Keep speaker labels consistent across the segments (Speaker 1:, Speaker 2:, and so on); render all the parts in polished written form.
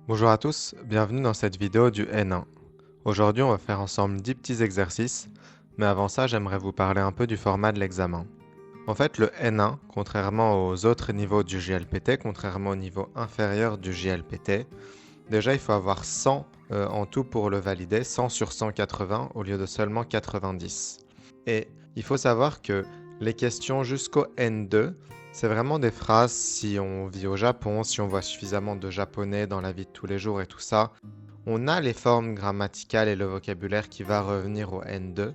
Speaker 1: Bonjour à tous, bienvenue dans cette vidéo du N1. Aujourd'hui, on va faire ensemble 10 petits exercices, mais avant ça, j'aimerais vous parler un peu du format de l'examen. En fait, le N1, contrairement aux autres niveaux du JLPT, contrairement au niveau inférieur du JLPT, déjà il faut avoir 100 en tout pour le valider, 100 sur 180 au lieu de seulement 90. Et il faut savoir que les questions jusqu'au N2, c'est vraiment des phrases si on vit au Japon, si on voit suffisamment de japonais dans la vie de tous les jours et tout ça. On a les formes grammaticales et le vocabulaire qui va revenir au N2.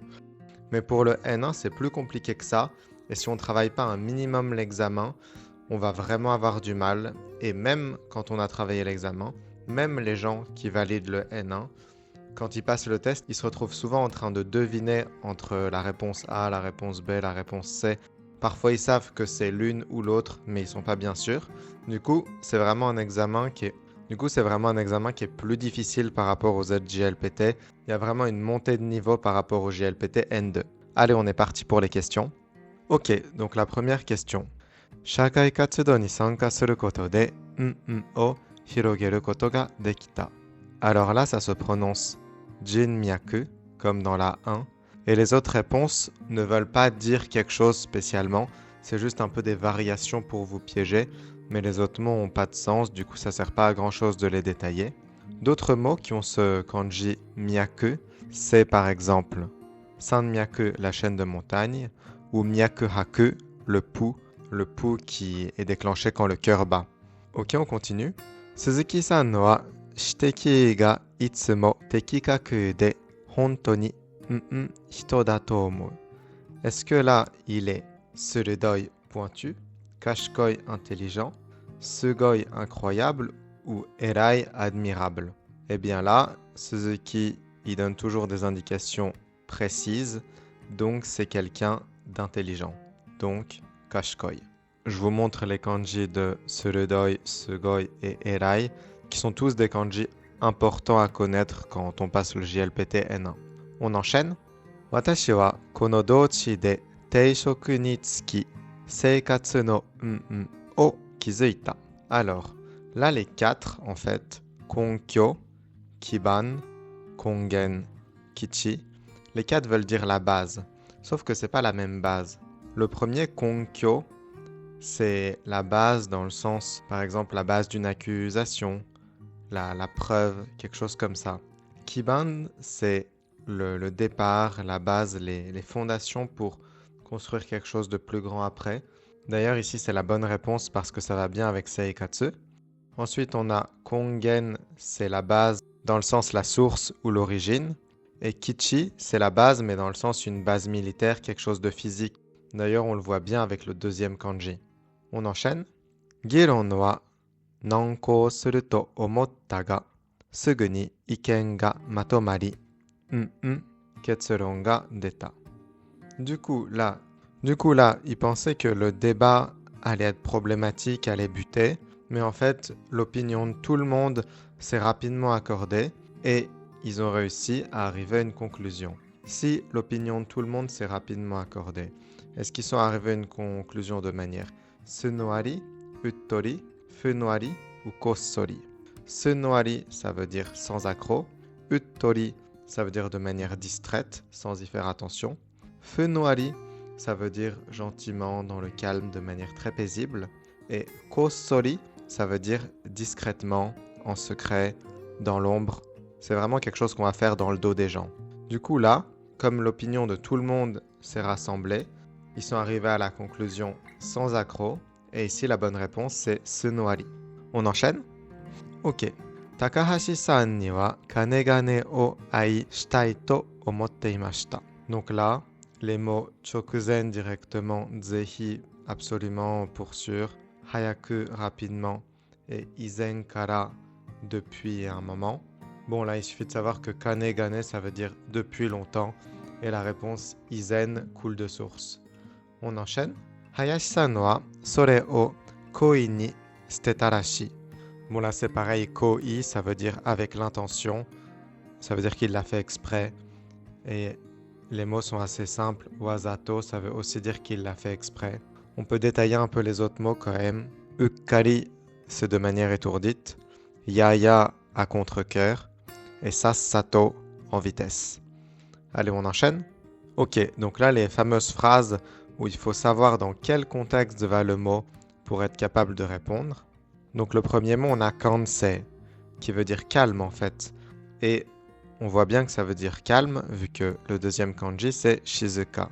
Speaker 1: Mais pour le N1, c'est plus compliqué que ça. Et si on ne travaille pas un minimum l'examen, on va vraiment avoir du mal. Et même quand on a travaillé l'examen, même les gens qui valident le N1, quand ils passent le test, ils se retrouvent souvent en train de deviner entre la réponse A, la réponse B, la réponse C. Parfois, ils savent que c'est l'une ou l'autre, mais ils sont pas bien sûrs. Du coup, c'est vraiment un examen qui est plus difficile par rapport aux autres JLPT. Il y a vraiment une montée de niveau par rapport au JLPT N2. Allez, on est parti pour les questions. Ok, donc la première question. Shakai katsudo ni sanka suru koto de o hirogeru koto ga dekita. Alors là, ça se prononce Jinmyaku, comme dans la 1. Et les autres réponses ne veulent pas dire quelque chose spécialement. C'est juste un peu des variations pour vous piéger. Mais les autres mots n'ont pas de sens, du coup ça sert pas à grand chose de les détailler. D'autres mots qui ont ce kanji myaku, c'est par exemple Sanmyaku, la chaîne de montagne, ou Myakuhaku, le pouls qui est déclenché quand le cœur bat. Ok, on continue. Suzuki-san wa shiteki ga itsumo tekikaku de honto ni hito da to omou. Est-ce que là, il est surudoi pointu, kashikoi intelligent, sugoi incroyable ou erai admirable? Eh bien là, Suzuki, il donne toujours des indications précises, donc c'est quelqu'un d'intelligent. Donc, kashikoi. Je vous montre les kanji de surudoi, sugoi et erai, qui sont tous des kanji importants à connaître quand on passe le JLPT N1. On enchaîne. Watashi wa kono douchi de teishoku ni tsuki seikatsu no o kizuita. Alors, là les quatre en fait, konkyo, kiban, kongen, kichi, les quatre veulent dire la base, sauf que c'est pas la même base. Le premier konkyo, c'est la base dans le sens, par exemple, la base d'une accusation, la preuve, quelque chose comme ça. Kiban, c'est le départ, la base, les fondations pour construire quelque chose de plus grand après. D'ailleurs, ici, c'est la bonne réponse parce que ça va bien avec Seikatsu. Ensuite, on a Kongen, c'est la base dans le sens la source ou l'origine. Et Kichi, c'est la base, mais dans le sens une base militaire, quelque chose de physique. D'ailleurs, on le voit bien avec le deuxième kanji. On enchaîne. Giron wa nankou suru to omotta ga, sugu ni iken ga matomari, ketsuron ga deta. Du coup, là, il pensait que le débat allait être problématique, allait buter, mais en fait, l'opinion de tout le monde s'est rapidement accordée et ils ont réussi à arriver à une conclusion. Si l'opinion de tout le monde s'est rapidement accordée, est-ce qu'ils sont arrivés à une conclusion de manière sunoari, uttori, funoari ou kossori? Sunoari, ça veut dire sans accroc. Uttori, ça veut dire de manière distraite, sans y faire attention. Funoari, ça veut dire gentiment, dans le calme, de manière très paisible. Et kossori, ça veut dire discrètement, en secret, dans l'ombre. C'est vraiment quelque chose qu'on va faire dans le dos des gens. Du coup là, comme l'opinion de tout le monde s'est rassemblée, ils sont arrivés à la conclusion sans accroc. Et ici, la bonne réponse, c'est sunoari. On enchaîne? Ok. Takahashi-san ni wa kanegane o ai shitai to omotte imashita. Donc là, les mots chokuzen directement, zehi absolument pour sûr, hayaku rapidement et izen kara depuis un moment. Bon là, il suffit de savoir que kanegane ça veut dire depuis longtemps et la réponse izen coule de source. On enchaîne. Hayashi-san wa sore o koi ni shiteta rashi. Bon là c'est pareil, koi ça veut dire avec l'intention, ça veut dire qu'il l'a fait exprès et les mots sont assez simples. Wazato ça veut aussi dire qu'il l'a fait exprès. On peut détailler un peu les autres mots quand même. Ukkari c'est de manière étourdite. Yaya à contre-cœur et sassato en vitesse. Allez, on enchaîne? Ok, donc là, les fameuses phrases où il faut savoir dans quel contexte va le mot pour être capable de répondre. Donc le premier mot, on a kansei, qui veut dire calme en fait. Et on voit bien que ça veut dire calme, vu que le deuxième kanji, c'est shizuka.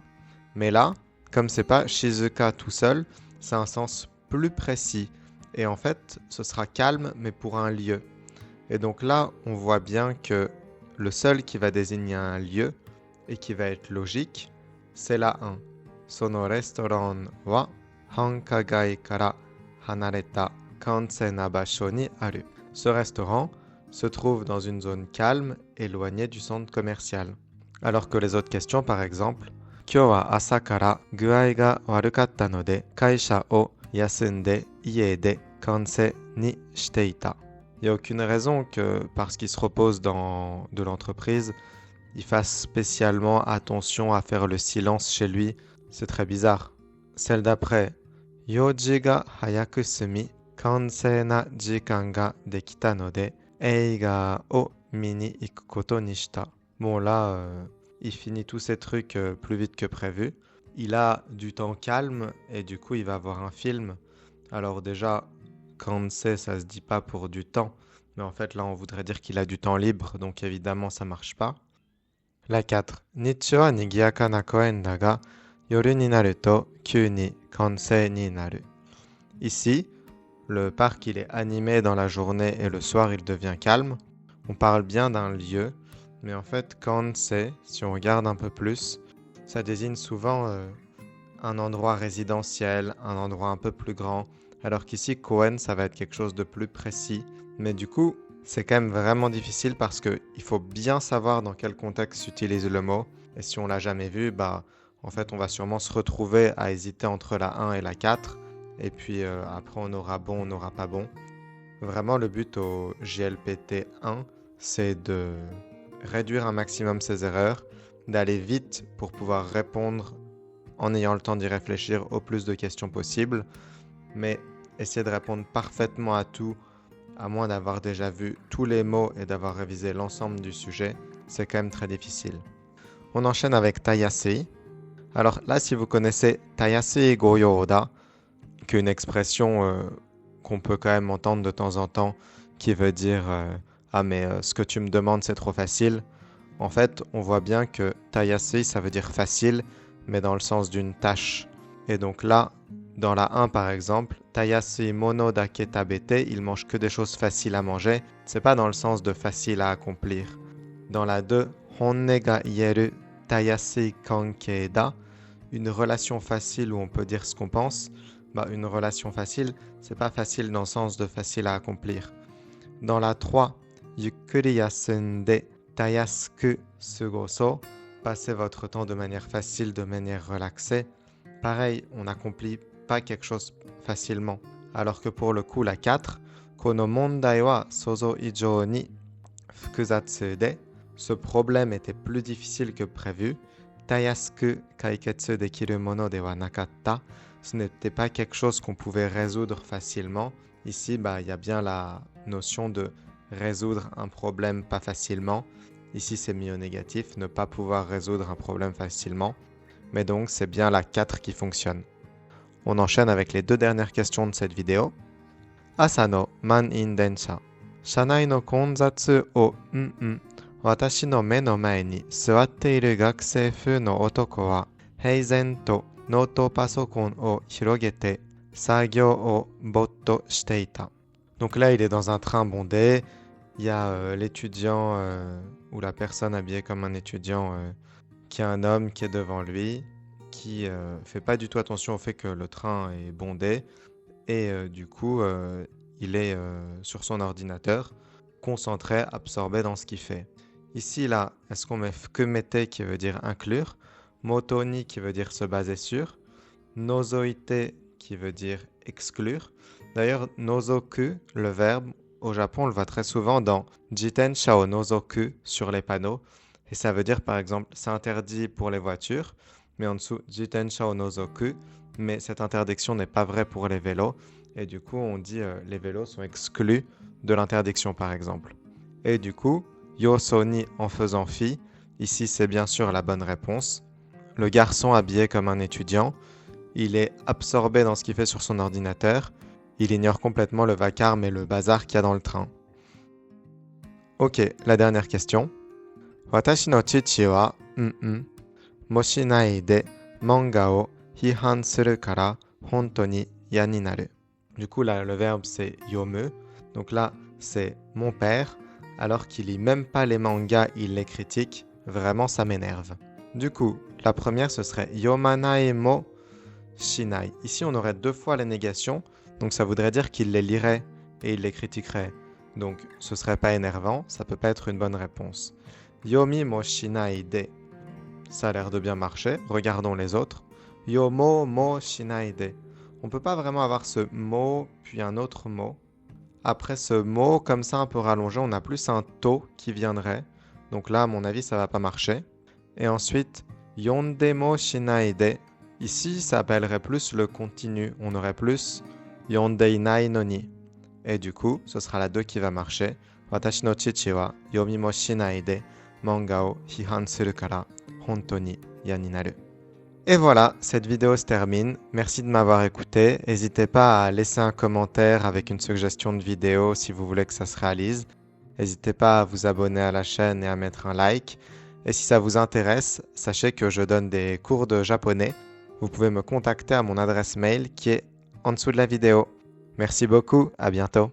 Speaker 1: Mais là, comme c'est pas shizuka tout seul, c'est un sens plus précis. Et en fait, ce sera calme, mais pour un lieu. Et donc là, on voit bien que le seul qui va désigner un lieu et qui va être logique, c'est la 1. Sono restaurant wa hankagai kara hanareta kansei na basho ni aru. Ce restaurant se trouve dans une zone calme, éloignée du centre commercial. Alors que les autres questions, par exemple, Kyou wa asa kara guai ga warukatta node kaisha o yasunde ie de kansei ni shiteita. Il n'y a aucune raison que, parce qu'il se repose de l'entreprise, il fasse spécialement attention à faire le silence chez lui. C'est très bizarre. Celle d'après, Yoji ga hayaku sumi, kansei na jikan ga dekita node, eiga o mini iku koto ni shita. Bon là, il finit tous ses trucs plus vite que prévu. Il a du temps calme et du coup il va voir un film. Alors déjà, kansei ça se dit pas pour du temps. Mais en fait là on voudrait dire qu'il a du temps libre, donc évidemment ça marche pas. La 4. Nichi wa nigiyaka na koen da ga, yoru ni naru to kyū ni kansei ni naru. Ici, le parc il est animé dans la journée et le soir il devient calme. On parle bien d'un lieu, mais en fait kansei, si on regarde un peu plus, ça désigne souvent un endroit résidentiel, un endroit un peu plus grand, alors qu'ici koen ça va être quelque chose de plus précis. Mais du coup, c'est quand même vraiment difficile parce qu'il faut bien savoir dans quel contexte s'utilise le mot. Et si on l'a jamais vu, en fait, on va sûrement se retrouver à hésiter entre la 1 et la 4. Et puis après, on aura bon, on n'aura pas bon. Vraiment, le but au JLPT 1, c'est de réduire un maximum ses erreurs, d'aller vite pour pouvoir répondre en ayant le temps d'y réfléchir au plus de questions possibles. Mais essayer de répondre parfaitement à tout, à moins d'avoir déjà vu tous les mots et d'avoir révisé l'ensemble du sujet, c'est quand même très difficile. On enchaîne avec Tayasei. Alors là, si vous connaissez Tayasei Goyo da, qui est une expression qu'on peut quand même entendre de temps en temps, qui veut dire ah mais ce que tu me demandes c'est trop facile. En fait, on voit bien que Tayasei ça veut dire facile, mais dans le sens d'une tâche. Et donc là, dans la 1 par exemple, Tayasui mono dake tabete, il mange que des choses faciles à manger. C'est pas dans le sens de facile à accomplir. Dans la 2, honne ga ieru tayasui kankei da, une relation facile où on peut dire ce qu'on pense. Une relation facile, c'est pas facile dans le sens de facile à accomplir. Dans la 3, yukkuri yasunde tayasuku sugoso, passez votre temps de manière facile, de manière relaxée. Pareil, on n'accomplit pas quelque chose facilement. Alors que pour le coup, la 4, kono mondai wa sozo ijou ni fukuzatsu de, ce problème était plus difficile que prévu. Tayasuku kaiketsu dekiru mono de wa nakatta, ce n'était pas quelque chose qu'on pouvait résoudre facilement. Ici, il y a bien la notion de résoudre un problème pas facilement. Ici, c'est mis au négatif, ne pas pouvoir résoudre un problème facilement. Mais donc, c'est bien la 4 qui fonctionne. On enchaîne avec les deux dernières questions de cette vidéo. Asa no man-in densha. Shanai no konzatsu o watashi no me no mae ni suwatte iru gakusei fuu no otoko wa heizen to noto pasokon o hirogete sagyo o botto shiteita. Donc là, il est dans un train bondé. Il y a l'étudiant ou la personne habillée comme un étudiant qui a un homme qui est devant lui, qui fait pas du tout attention au fait que le train est bondé et du coup il est sur son ordinateur, concentré, absorbé dans ce qu'il fait. Ici là, est-ce qu'on met fukumete qui veut dire inclure, motoni qui veut dire se baser sur, nozoite qui veut dire exclure. D'ailleurs, nozoku, le verbe, au Japon, on le voit très souvent dans jitensha o nozoku sur les panneaux. Et ça veut dire, par exemple, c'est interdit pour les voitures, mais en dessous, jitensha o nozoku. Mais cette interdiction n'est pas vraie pour les vélos. Et du coup, on dit les vélos sont exclus de l'interdiction, par exemple. Et du coup, yoso ni en faisant fi, ici c'est bien sûr la bonne réponse. Le garçon habillé comme un étudiant, il est absorbé dans ce qu'il fait sur son ordinateur, il ignore complètement le vacarme et le bazar qu'il y a dans le train. Ok, la dernière question. Watashi no chichi wa, mo shinai de manga o hihan suru kara honto ni ya ni naru. Du coup, là, le verbe c'est yomu. Donc là, c'est mon père. Alors qu'il lit même pas les mangas, il les critique. Vraiment, ça m'énerve. Du coup, la première, ce serait yomanai mo shinai. Ici, on aurait deux fois la négation. Donc ça voudrait dire qu'il les lirait et il les critiquerait. Donc ce serait pas énervant, ça peut pas être une bonne réponse. Yomi mo shinai de. Ça a l'air de bien marcher. Regardons les autres. Yomo mo shinai de. On peut pas vraiment avoir ce mot puis un autre mot. Après ce mot, comme ça un peu rallongé, on a plus un to qui viendrait. Donc là, à mon avis, ça va pas marcher. Et ensuite, yondemo shinai de. Ici, ça appellerait plus le continu. On aurait plus yondei nai no ni. Et du coup, ce sera la 2 qui va marcher. Watashi no chichi wa yomi mo shinai de manga o hihan suru kara honto ni ya ni naru. Et voilà, cette vidéo se termine. Merci de m'avoir écouté. N'hésitez pas à laisser un commentaire avec une suggestion de vidéo si vous voulez que ça se réalise. N'hésitez pas à vous abonner à la chaîne et à mettre un like. Et si ça vous intéresse, sachez que je donne des cours de japonais. Vous pouvez me contacter à mon adresse mail qui est en dessous de la vidéo. Merci beaucoup, à bientôt.